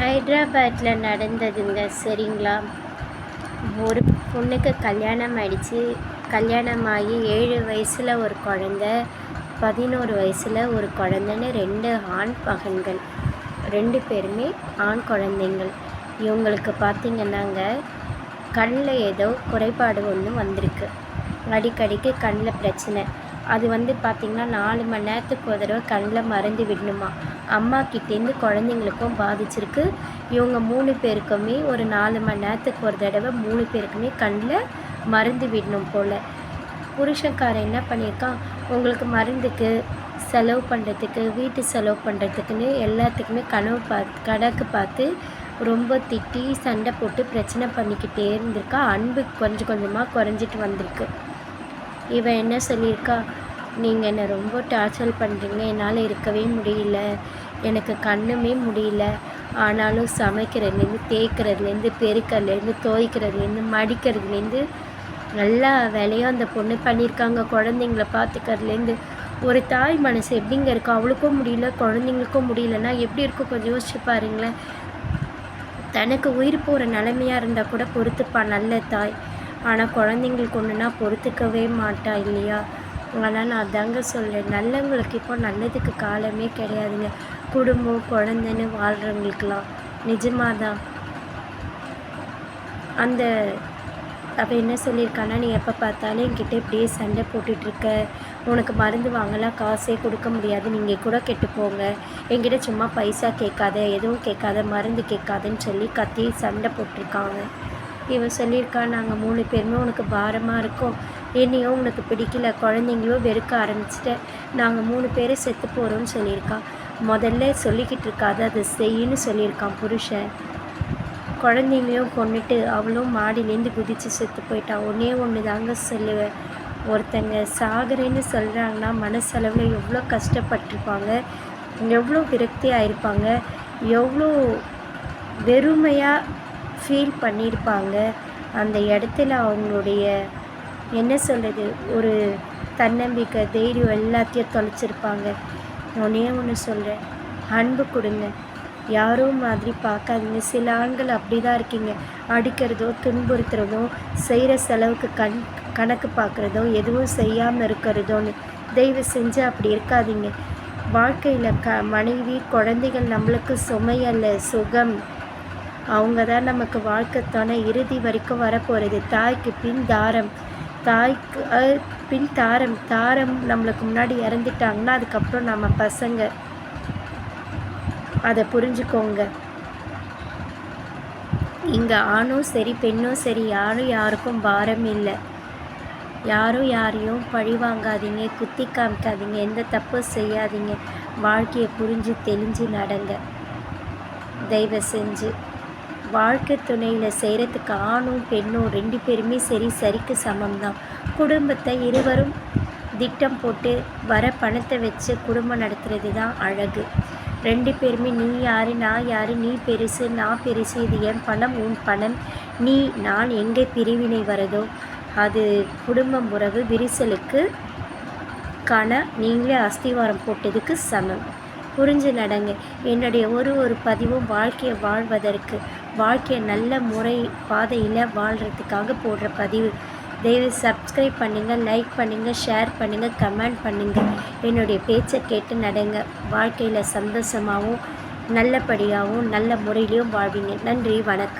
ஹைட்ராபாத்தில் நடந்ததுங்க. சரிங்களா? ஒரு பொண்ணுக்கு கல்யாணம் ஆயிடுச்சு. கல்யாணமாகி 7 வயசில் ஒரு குழந்த, 11 வயசில் ஒரு குழந்தைன்னு 2 ஆண் மகன்கள். 2 பேருமே ஆண் குழந்தைங்கள். இவங்களுக்கு பார்த்திங்கன்னாங்க, கண்ணில் ஏதோ குறைபாடு ஒன்று வந்திருக்கு. அடிக்கடிக்கு கண்ணில் பிரச்சனை. அது பார்த்திங்கன்னா 4 மணி நேரத்துக்கு ஒரு தடவை கண்ணில் மருந்து விடணுமா. அம்மாக்கிட்டேருந்து குழந்தைங்களுக்கும் பாதிச்சிருக்கு. இவங்க 3 பேருக்குமே ஒரு 4 மணி நேரத்துக்கு ஒரு தடவை 3 பேருக்குமே கண்ணில் மருந்து விடணும் போல். புருஷன்காரன் என்ன பண்ணியிருக்கான், உங்களுக்கு மருந்துக்கு செலவு பண்ணுறதுக்கு, வீட்டு செலவு பண்ணுறதுக்குன்னு எல்லாத்துக்குமே கணக்கு பார்த்து ரொம்ப திட்டி சண்டை போட்டு பிரச்சனை பண்ணிக்கிட்டே இருந்திருக்கா. அன்பு கொஞ்சம் கொஞ்சமாக குறைஞ்சிட்டு வந்திருக்கு. இவன் என்ன சொல்லியிருக்கா, நீங்கள் என்னை ரொம்ப டார்ச்சர் பண்ணுறீங்க, என்னால் இருக்கவே முடியல, எனக்கு கண்ணுமே முடியல, ஆனாலும் சமைக்கிறதுலேருந்து தேய்க்கிறதுலேருந்து பெருக்கிறதுலேருந்து துவைக்கிறதுலேருந்து மடிக்கிறதுலேருந்து எல்லா வேலையும் அந்த பொண்ணு பண்ணியிருக்காங்க. குழந்தைங்கள பார்த்துக்கிறதுலேருந்து. ஒரு தாய் மனசு எப்படிங்க இருக்கும்? அவளுக்கும் முடியல, குழந்தைங்களுக்கும் முடியலன்னா எப்படி இருக்கும்? கொஞ்சம் யோசிச்சு பாருங்களேன். தனக்கு உயிர் போகிற நிலைமையாக இருந்தால் கூட பொறுத்துப்பான் நல்ல தாய். ஆனால் குழந்தைங்களுக்கு ஒன்றுனா பொறுத்துக்கவே மாட்டா இல்லையா? ஆனால் நான் அதாங்க சொல்கிறேன், நல்லவங்களுக்கு இப்போ நல்லதுக்கு காலமே கிடையாதுங்க. குடும்பம் குழந்தைன்னு வாழ்கிறவங்களுக்கெல்லாம் நிஜமாக தான். அந்த அவள் என்ன சொல்லியிருக்கான்னா, நீ எப்போ பார்த்தாலும் என்கிட்ட இப்படியே சண்டை போட்டுட்ருக்க, உனக்கு மருந்து வாங்கலாம் காசே கொடுக்க முடியாது, நீங்கள் கூட கெட்டு போங்க, என்கிட்ட சும்மா பைசா கேட்காத, எதுவும் கேட்காத, மருந்து கேட்காதுன்னு சொல்லி கத்தி சண்டை போட்டிருக்காங்க. இவன் சொல்லியிருக்கா, நாங்கள் 3 பேருமே உனக்கு பாரமாக இருக்கோம், என்னையும் உனக்கு பிடிக்கல, குழந்தைங்களும் வெறுக்க ஆரம்பிச்சிட்டேன், நாங்கள் 3 பேரை செத்து போகிறோன்னு சொல்லியிருக்கா. முதல்ல சொல்லிக்கிட்டு இருக்காது, அதை செய்யுன்னு சொல்லியிருக்கான் புருஷன். குழந்தைங்களையும் கொண்டுட்டு அவளும் மாடிலேருந்து குதித்து செத்து போயிட்டான். ஒன்று தாங்க சொல்லுவேன், ஒருத்தங்க சாகுறேன்னு சொல்கிறாங்கன்னா மனசளவில் எவ்வளோ கஷ்டப்பட்டிருப்பாங்க, எவ்வளோ விரக்தியாக இருப்பாங்க, எவ்வளோ வெறுமையாக ஃபீல் பண்ணியிருப்பாங்க. அந்த இடத்துல அவங்களுடைய என்ன சொல்கிறது, ஒரு தன்னம்பிக்கை தைரியம் எல்லாத்தையும் தொலைச்சிருப்பாங்க. ஒன்று சொல்கிறேன், அன்பு கொடுங்க, யாரோ மாதிரி பார்க்காதீங்க. சில ஆண்கள் அப்படி தான் இருக்கீங்க, அடிக்கிறதோ துன்புறுத்துறதோ செய்கிற செலவுக்கு கணக்கு பார்க்குறதோ எதுவும் செய்யாமல் இருக்கிறதோன்னு. தயவு செஞ்சு அப்படி இருக்காதீங்க. வாழ்க்கையில் மனைவி குழந்தைகள் நம்மளுக்கு சுமையல்ல, சுகம். அவங்க தான் நமக்கு வாழ்க்கைத்தானே இறுதி வரைக்கும் வரப்போகிறது. தாய்க்கு பின் தாரம், தாய்க்கு பின் தாரம். தாரம் நம்மளுக்கு முன்னாடி இறந்துட்டாங்கன்னா அதுக்கப்புறம் நம்ம பசங்க. அதை புரிஞ்சுக்கோங்க. இங்கே ஆணும் சரி பெண்ணும் சரி யாரும் யாருக்கும் பாரம் இல்லை. யாரும் யாரையும் பழி வாங்காதீங்க, குத்தி காமிக்காதீங்க, எந்த தப்பும் செய்யாதீங்க. வாழ்க்கையை புரிஞ்சு தெளிஞ்சு நடங்க. தயவு செஞ்சு வாழ்க்கை துணையில் செய்கிறதுக்கு ஆணும் பெண்ணும் 2 பேருமே சரிக்கு சமம்தான். குடும்பத்தை இருவரும் திட்டம் போட்டு வர பணத்தை வச்சு குடும்பம் நடத்துறது தான் அழகு. 2 பேருமே நீ யார் நான் யார், நீ பெருசு நான் பெருசு, இது என் பணம் உன் பணம், நீ நான் எங்கே பிரிவினை வரதோ அது குடும்பம் உறவு விரிசலுக்கு நீங்களே அஸ்திவாரம் போட்டதுக்கு சமம். புரிஞ்சு நடங்க. என்னுடைய ஒரு பதிவும் வாழ்க்கையை வாழ்வதற்கு, வாழ்க்கையை நல்ல முறை பாதையில் வாழ்கிறதுக்காக போடுற பதிவு. தயவு சப்ஸ்கிரைப் பண்ணுங்கள், லைக் பண்ணுங்கள், ஷேர் பண்ணுங்கள், கமெண்ட் பண்ணுங்கள். என்னுடைய பேச்சை கேட்டு நடங்க. வாழ்க்கையில் சந்தோஷமாகவும் நல்லபடியாகவும் நல்ல முறையிலையும் வாழ்வீங்க. நன்றி, வணக்கம்.